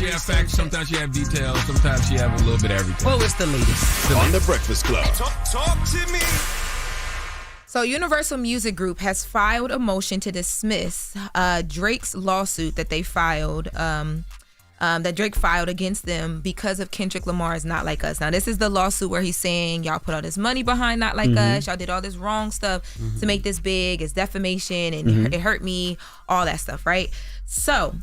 she have facts, sometimes she have details, sometimes she have a little bit of everything. Well, it's the latest. On The Breakfast Club. Talk to me. So Universal Music Group has filed a motion to dismiss Drake's lawsuit that they filed, that Drake filed against them because of Kendrick Lamar's Not Like Us. Now, this is the lawsuit where he's saying y'all put all this money behind Not Like Us. Y'all did all this wrong stuff to make this big. It's defamation and it hurt me, all that stuff, right? So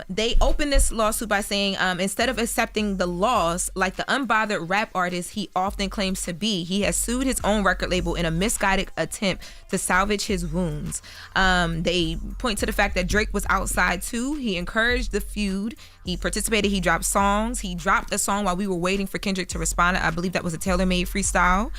they opened this lawsuit by saying instead of accepting the loss like the unbothered rap artist he often claims to be, he has sued his own record label in a misguided attempt to salvage his wounds. They point to the fact that Drake was outside too. He encouraged the feud. He participated. He dropped songs. He dropped a song while we were waiting for Kendrick to respond. I believe that was a tailor-made freestyle.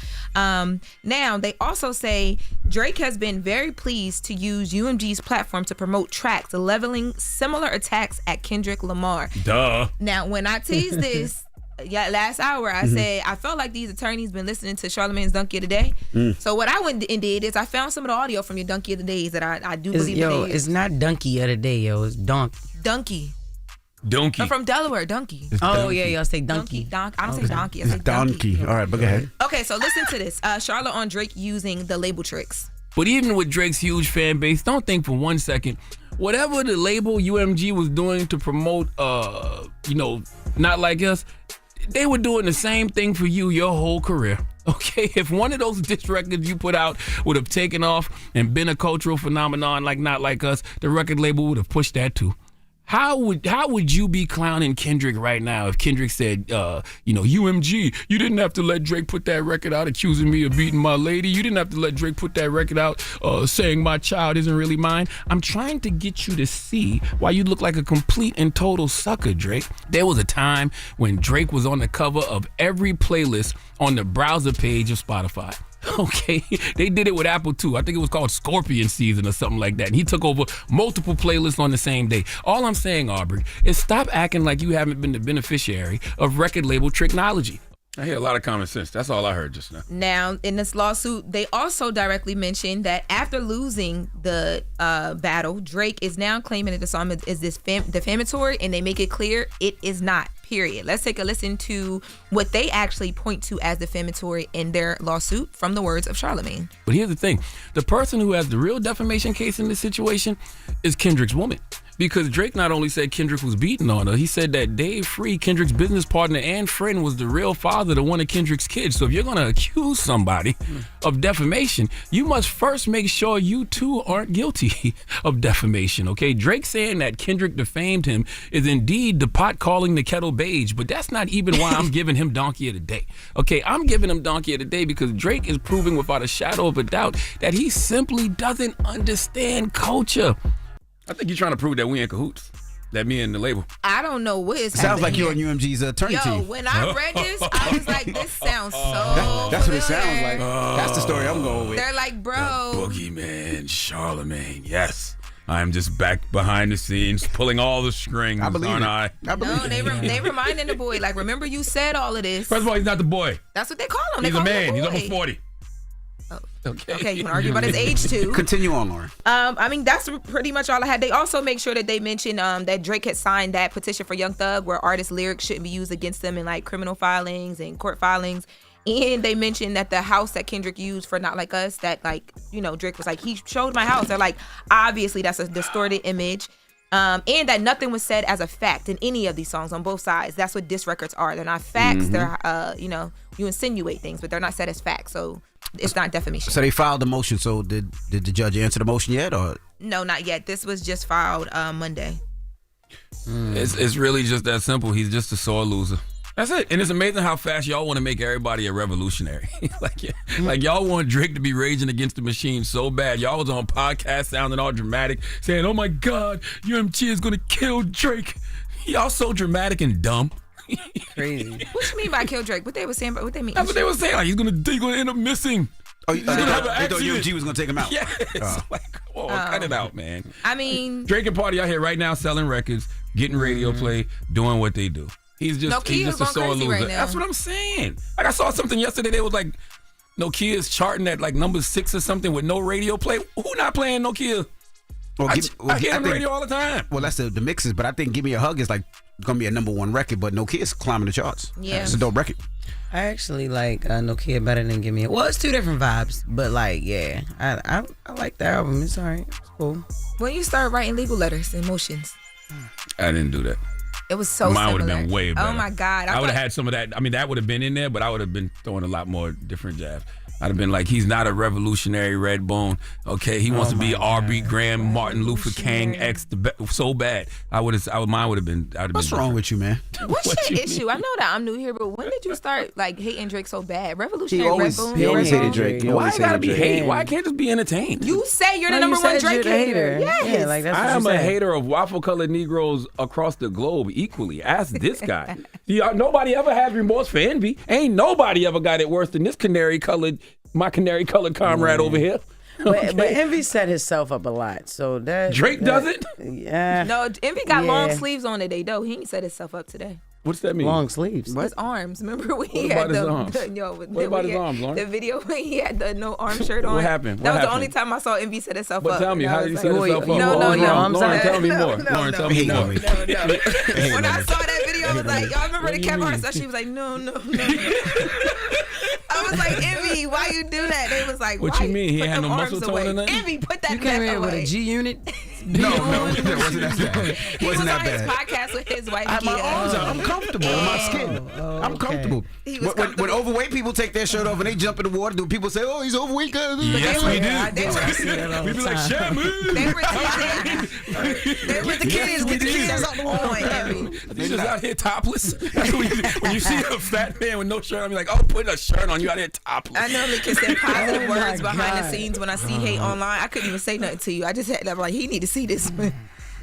Now, they also say Drake has been very pleased to use UMG's platform to promote tracks leveling similar attacks at Kendrick Lamar. Duh. Now, when I teased this last hour, I said I felt like these attorneys been listening to Charlamagne's Donkey of the Day. So what I went and did is I found some of the audio from your Donkey of the Days that I do believe it's not Donkey of the Day, yo. It's Donkey. Donkey. I'm from Delaware, Donkey. Yeah, y'all say Donkey. I don't say Donkey. I say Donkey. All right, but go ahead. Okay, so listen to this. Charlotte on Drake using the label tricks. But even with Drake's huge fan base, don't think for 1 second, whatever the label UMG was doing to promote, Not Like Us, they were doing the same thing for you your whole career. Okay, if one of those diss records you put out would have taken off and been a cultural phenomenon like Not Like Us, the record label would have pushed that too. How would you be clowning Kendrick right now if Kendrick said, UMG, you didn't have to let Drake put that record out accusing me of beating my lady. You didn't have to let Drake put that record out saying my child isn't really mine. I'm trying to get you to see why you look like a complete and total sucker, Drake. There was a time when Drake was on the cover of every playlist on the browser page of Spotify. Okay, they did it with Apple too. I think it was called Scorpion Season or something like that. And he took over multiple playlists on the same day. All I'm saying, Aubrey, is stop acting like you haven't been the beneficiary of record label technology. I hear a lot of common sense. That's all I heard just now. Now, in this lawsuit, they also directly mentioned that after losing the battle, Drake is now claiming that the song is defamatory, and they make it clear it is not, period. Let's take a listen to what they actually point to as defamatory in their lawsuit from the words of Charlamagne. But here's the thing. The person who has the real defamation case in this situation is Kendrick's woman. Because Drake not only said Kendrick was beating on her, he said that Dave Free, Kendrick's business partner and friend, was the real father to one of Kendrick's kids. So if you're going to accuse somebody of defamation, you must first make sure you too aren't guilty of defamation, okay? Drake saying that Kendrick defamed him is indeed the pot calling the kettle beige, but that's not even why I'm giving him Donkey of the Day, okay? I'm giving him Donkey of the Day because Drake is proving without a shadow of a doubt that he simply doesn't understand culture. I think you're trying to prove that we in cahoots, that me and the label. I don't know what is Sounds like happening you're on UMG's attorney team. Yo, when I read this, I was like, this sounds so That's what it sounds familiar. like. That's the story I'm going with. They're like, bro. Boogeyman, Charlamagne, yes. I'm just back behind the scenes, pulling all the strings, aren't I? No, they reminding the boy, like, remember you said all of this. First of all, he's not the boy. That's what they call him. He's a man. He's almost 40. Okay, you can argue about his age too. Continue on, Lauren. I mean, that's pretty much all I had. They also make sure that they mention that Drake had signed that petition for Young Thug where artists' lyrics shouldn't be used against them in like criminal filings and court filings. And they mentioned that the house that Kendrick used for Not Like Us, that like, Drake was like, he showed my house. They're like, obviously that's a distorted image. And that nothing was said as a fact in any of these songs on both sides. That's what diss records are. They're not facts. They're, you insinuate things, but they're not said as facts. So it's not defamation. So they filed the motion. So did the judge answer the motion yet? Or no, not yet. This was just filed Monday. It's really just that simple. He's just a sore loser. That's it. And it's amazing how fast y'all want to make everybody a revolutionary. like y'all want Drake to be raging against the machine so bad. Y'all was on podcasts sounding all dramatic, saying, oh my God, UMG is going to kill Drake. Y'all so dramatic and dumb. Crazy. What you mean by kill Drake? What they were saying? What they mean? That's what they were saying. Like, he's gonna end up missing. Oh, they thought UMG was gonna take him out. Yes. Like, come on, cut it out, man. I mean, Drake and Party out here right now selling records, getting radio play, doing what they do. He's just a sore loser. Right now. That's what I'm saying. Like I saw something yesterday. They was like, Nokia's charting at like number 6 or something with no radio play. Who not playing Nokia? Well, I hear on the think- radio all the time. Well, that's the mixes, but I think "Give Me a Hug" is like gonna be a #1 record, but No Kids climbing the charts. Yeah. It's a dope record. I actually like No Kid better than Give Me a. Well, it's two different vibes, but like, yeah, I like the album. It's alright. It's cool. When you start writing legal letters and motions, I didn't do that. it was so Mine would similar. have been way better. Oh my God. I would have had some of that. I mean, that would have been in there, but I would have been throwing a lot more different jabs. I'd have been like, he's not a revolutionary red bone. Okay, he wants to be Aubrey Graham, Martin Luther King X so bad. Mine would have been. What's wrong with you, man? What's your issue? I know that I'm new here, but when did you start like hating Drake so bad? Revolutionary always- Red Bone? he always Red hated Bone? Drake. He Why always I gotta hated be Drake. hate? Why I can't just be entertained? You say you're the No, number you one said Drake you're the hater. hater. Yes. Yeah, like that's I what am you a said. hater of waffle-colored Negroes across the globe equally. Ask this guy. Nobody ever had remorse for envy. Ain't nobody ever got it worse than this my canary-colored comrade over here. But Envy set himself up a lot, so that Drake does it? Yeah, No, Envy got long Yeah. sleeves on today, though. He ain't set himself up today. What's that mean? long sleeves. His arms. Remember when he What had about his arms? What about his arms, Lauren? The video when he had the no arm shirt on. What happened? That What was the happened? only time I saw Envy set himself But up. tell me, And I how was did he like, set himself up? No, What no, was no, wrong? I'm Lauren, sorry. tell me No, more. no, Lauren, no. tell me Hate more. on me. No. When I saw that video, I was like, y'all remember the Kevin Hart? She was like, no. I was like, Envy, why you do that? They was like, What why you mean? He put had them no arms muscle tone away? or nothing? Envy, put that You came back in with away. a G unit. No, it wasn't that bad. He was Wasn't on that his bad. podcast with his wife. My Kia. arms are. I'm comfortable in my skin. I'm okay. comfortable. He was When comfortable. overweight people take their shirt off and they jump in the water, do people say, "Oh, he's overweight"? Yes, we do. They were, I see that all We the be like, time. Shamu. they were teasing. They were the kids. Get the kids out the way, Envy. He's just out here topless. That's what when you see a fat man with no shirt on, you're like, oh, put a shirt on. You out here topless. I normally can say positive Oh my words behind the God. scenes when I see hate online. I couldn't even say nothing to you. I just had I'm like, he need to see this.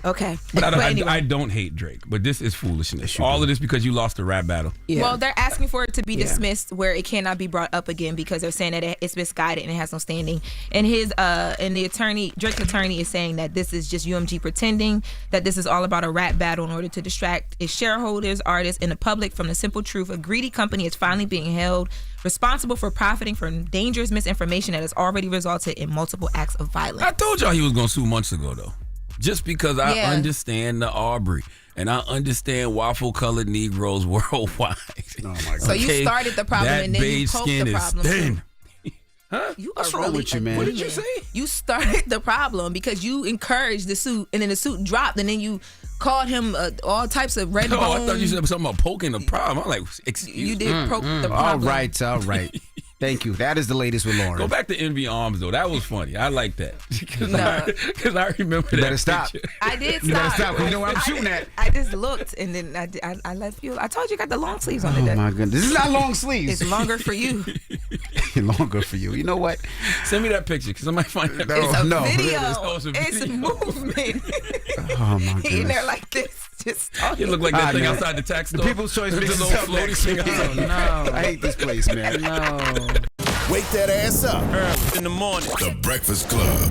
Okay. But anyway. I don't hate Drake, but this is foolishness. All of this because you lost the rap battle. Yeah. Well, they're asking for it to be dismissed where it cannot be brought up again because they're saying that it's misguided and it has no standing. And Drake's attorney is saying that this is just UMG pretending that this is all about a rap battle in order to distract its shareholders, artists, and the public from the simple truth. A greedy company is finally being held responsible for profiting from dangerous misinformation that has already resulted in multiple acts of violence. I told y'all he was going to sue months ago, though. Just because I Yeah. understand the Aubrey and I understand waffle-colored Negroes worldwide. Oh my God. So you started the problem that and then you beige poked skin the is problem. thin. You What's are wrong really with you, man? What did you say? You started the problem because you encouraged the suit, and then the suit dropped, and then you called him all types of red Oh, I bone. thought you said something about poking the problem. I'm like, excuse You me. did poke the All problem. right. Thank you. That is the latest with Lauren. Go back to Envy Arms, though. That was funny. I like that. Because No. I remember You that better stop. picture. I did You better stop. stop, 'cause you know what I'm I shooting did- at. I just looked, and then I left you. I told you got the long sleeves on Oh today. my goodness. This is not long sleeves. It's longer for you. Longer for you. You know what? Send me that picture because I might find that. No. It's a no. video. It's a It's video. movement. Oh my He in there goodness. like this, just You talking. look like that Ah, thing man. outside the tax store. The People's Choice There's a mixes little up floaty next thing week. outside. No. I hate this place, man. No. Wake that ass up. In the morning. The Breakfast Club.